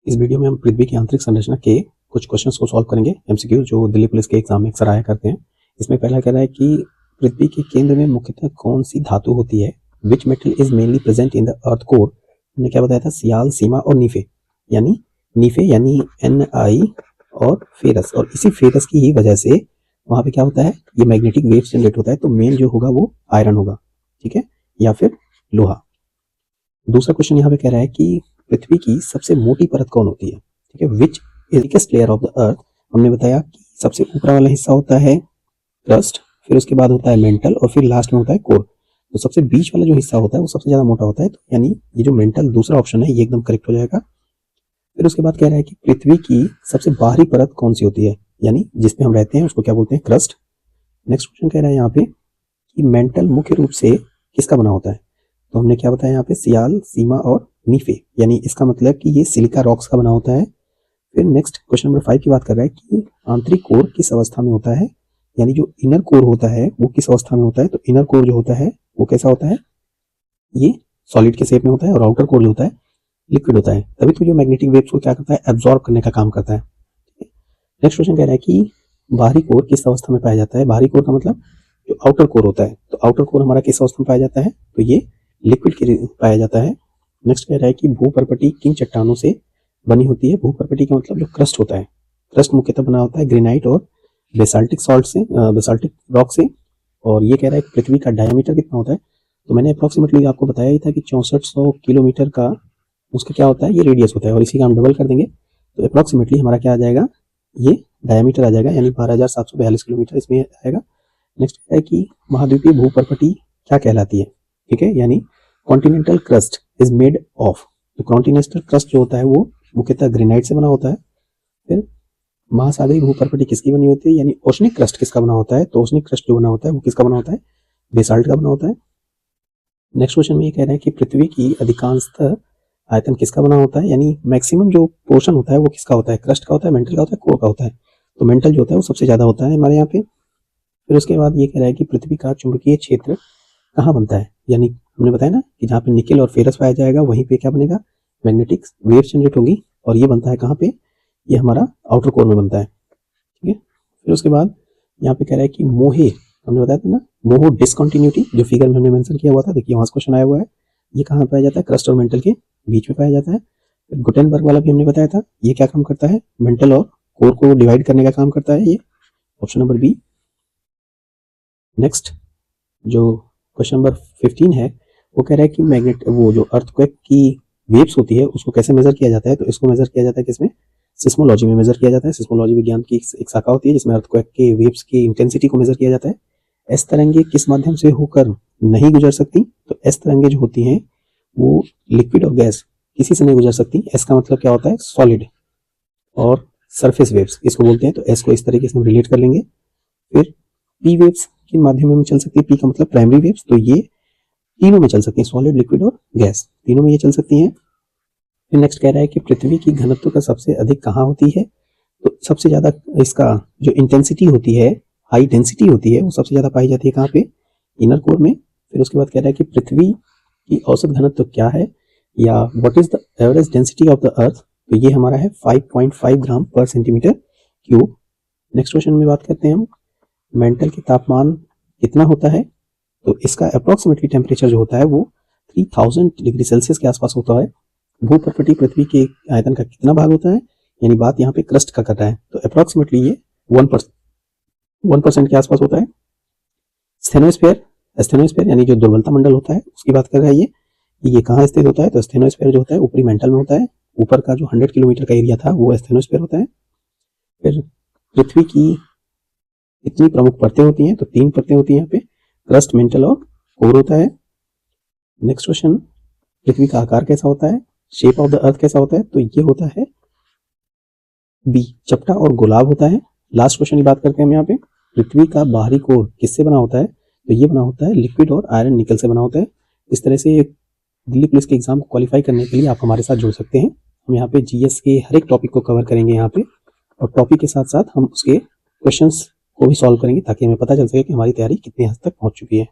इस वीडियो में हम पृथ्वी की आंतरिक संरचना के कुछ क्वेश्चंस को सॉल्व करेंगे एमसीक्यू जो दिल्ली पुलिस के एग्जाम में अक्सर आया करते हैं। इसमें पहला कह रहा है कि पृथ्वी के केंद्र में मुख्यतः कौन सी धातु होती है। Which metal is mainly present in the earth core. हमने क्या बताया था, सियाल, सीमा और नीफे यानी Ni और फेरस। और इसी फेरस की ही वजह से वहां पे क्या होता है, ये मैग्नेटिक वेव्स जनरेट होता है। तो मेन जो होगा वो आयरन होगा, ठीक है, या फिर लोहा। दूसरा क्वेश्चन यहाँ पे कह रहा है कि पृथ्वी की सबसे मोटी परत कौन होती है, ठीक है। Which is thickest layer of the earth. हमने बताया कि सबसे ऊपर वाला हिस्सा होता है क्रस्ट, फिर उसके बाद होता है मेंटल और फिर लास्ट में होता है कोर। तो सबसे बीच वाला जो हिस्सा होता है वो सबसे ज्यादा मोटा होता है। तो यानी ये जो मेंटल दूसरा ऑप्शन है ये एकदम करेक्ट हो जाएगा। फिर उसके बाद कह रहा है कि पृथ्वी की सबसे बाहरी परत कौन सी होती है, यानी जिसपे हम रहते हैं उसको क्या बोलते हैं, क्रस्ट। नेक्स्ट क्वेश्चन कह रहा है यहाँ पे कि मेंटल मुख्य रूप से किसका बना होता है। तो हमने क्या बताया यहाँ पे, सियाल, सीमा और नीफे, यानी इसका मतलब कि ये सिलिका रॉक्स का बना होता है। फिर नेक्स्ट क्वेश्चन नंबर 5 की बात कर रहा है कि आंतरिक कोर किस अवस्था में होता है, यानी जो इनर कोर होता है वो किस अवस्था में होता है। तो इनर कोर जो होता है वो कैसा होता है, ये सॉलिड के शेप में होता है और आउटर कोर जो होता है लिक्विड होता है। तभी तो जो मैग्नेटिक वेव्स को क्या करता है, एब्जॉर्ब करने का काम करता है। नेक्स्ट क्वेश्चन कह रहा है कि बाहरी कोर किस अवस्था में पाया जाता है। बाहरी कोर का मतलब जो आउटर कोर होता है। तो आउटर कोर हमारा किस अवस्था में पाया जाता है, तो ये लिक्विड के पाया जाता है। नेक्स्ट कह रहा है कि भूपर्पटी किन चट्टानों से बनी होती है। भूपर्पटी का मतलब जो क्रस्ट होता है, क्रस्ट मुख्यतः बना होता है ग्रेनाइट और बेसाल्टिक सॉल्ट से, बेसाल्टिक रॉक से। और ये कह रहा है कि पृथ्वी का डायमीटर कितना होता है। तो मैंने अप्रोक्सीमेटली आपको बताया ही था कि 6400 किलोमीटर का उसका क्या होता है, ये रेडियस होता है। और इसी का हम डबल कर देंगे तो अप्रोक्सीमेटली हमारा क्या आ जाएगा, ये डायमीटर आ जाएगा, यानी 12,742 किलोमीटर इसमें आएगा। नेक्स्ट है कि महाद्वीपीय भूपर्पटी क्या कहलाती है, ठीक है, यानी continental crust is made of. तो कॉन्टिनेंटल क्रस्ट जो होता है वो मुख्यतः ग्रेनाइट से बना होता है। फिर महासागरीय भूपर्पटी किसकी बनी होती है, यानी ओशनिक क्रस्ट किसका बना होता है। तो ओशनिक क्रस्ट जो बना होता है वो किसका बना होता है, बेसाल्ट का बना होता है। नेक्स्ट क्वेश्चन में ये कह रहे हैं कि पृथ्वी की अधिकांशतः आयतन किसका बना होता है, यानी मैक्सिमम जो पोर्शन होता है वो किसका होता है, क्रस्ट का होता है, मेंटल का होता है, कोर का होता है। तो मेंटल जो होता है वो सबसे ज्यादा होता है हमारे यहाँ पे। फिर उसके बाद ये कह रहा है कि पृथ्वी का चुंबकीय क्षेत्र कहाँ बनता है, यानी हमने बताया ना कि जहाँ पे निकेल और फेरस पाया जाएगा वहीं पे क्या बनेगा, मैग्नेटिक वेव्स जनरेट होगी। और ये बनता है कहाँ पे, ये हमारा आउटर कोर में बनता है, ठीक है। फिर उसके बाद यहाँ पे कह रहा है कि मोहे, हमने बताया था ना, मोहो डिसकंटिन्यूटी जो फिगर में हमने मेंशन किया हुआ था, देखिए वहां से क्वेश्चन आया हुआ है। ये कहाँ पाया जाता है, क्रस्ट और मेंटल के बीच में पाया जाता है। गुटेनबर्ग वाला भी हमने बताया था, ये क्या काम करता है, मेंटल और कोर को डिवाइड करने का काम करता है, ये ऑप्शन नंबर बी। नेक्स्ट जो क्वेश्चन नंबर 15 है वो कह रहा है कि मैग्नेट वो जो अर्थक्वेक की वेव्स होती है उसको कैसे मेजर किया जाता है। तो इसको मेजर किया जाता है किसमें, सिस्मोलॉजी में मेजर किया जाता है। सिस्मोलॉजी विज्ञान की एक शाखा होती है जिसमें अर्थक्वेक के वेव्स की इंटेंसिटी को मेजर किया जाता है। एस तरंगे किस माध्यम से होकर नहीं गुजर सकती। तो एस तरंगे जो होती हैं वो लिक्विड और गैस किसी से नहीं गुजर सकती। एस का मतलब क्या होता है, सॉलिड और सरफेस वेव्स इसको बोलते हैं। तो एस को इस तरीके से हम रिलेट कर लेंगे। फिर पी वेव्स किन माध्यमों में चल सकती है, पी का मतलब प्राइमरी वेव्स, तो ये तीनों में चल सकती है, सॉलिड, लिक्विड और गैस, तीनों में ये चल सकती हैं। फिर नेक्स्ट कह रहा है कि पृथ्वी की घनत्व का सबसे अधिक कहाँ होती है। तो सबसे ज्यादा इसका जो इंटेंसिटी होती है, हाई डेंसिटी होती है, वो सबसे ज्यादा पाई जाती है कहाँ पे, इनर कोर में। फिर उसके बाद कह रहा है कि पृथ्वी की औसत घनत्व क्या है, या what is the average density of the earth. तो ये हमारा है 5.5 ग्राम पर सेंटीमीटर क्यूब। नेक्स्ट क्वेश्चन में बात करते हैं हम, मेंटल के तापमान कितना होता है। तो इसका अप्रोक्सीमेटली टेम्परेचर जो होता है वो 3000 डिग्री सेल्सियस के आसपास होता है। भूपर्पटी पृथ्वी के आयतन का कितना भाग होता है, यानी बात यहाँ पे क्रस्ट का कर रहा है, तो अप्रोक्सीमेटली ये 1% के आसपास होता है। स्थेनोस्फेयर यानी जो दुर्बलता मंडल होता है उसकी बात कर रहा है ये कहाँ स्थित होता है। तो स्थेनोस्फेयर जो होता है ऊपरी मेंटल में होता है। ऊपर का जो 100 किलोमीटर का एरिया था वो स्थेनोस्फेयर होता है। फिर पृथ्वी की कितनी प्रमुख परतें होती हैं, तो 3 परतें होती हैं यहाँ पे, क्रस्ट, मेंटल और कोर होता है। नेक्स्ट क्वेश्चन, पृथ्वी का आकार कैसा होता है, शेप ऑफ द अर्थ कैसा होता है। तो ये होता है बी, चपटा और गोलाव होता है। लास्ट क्वेश्चन की बात करते हैं हम यहाँ पे, पृथ्वी का बाहरी कोर किससे बना होता है। तो ये बना होता है लिक्विड और आयरन निकल से बना होता है। इस तरह से दिल्ली पुलिस के एग्जाम को क्वालिफाई करने के लिए आप हमारे साथ जुड़ सकते हैं। हम यहाँ पे जीएस के हर एक टॉपिक को कवर करेंगे यहाँ पे, और टॉपिक के साथ साथ हम उसके क्वेश्चंस को भी सॉल्व करेंगे ताकि हमें पता चल सके कि हमारी तैयारी कितनी हद तक पहुंच चुकी है।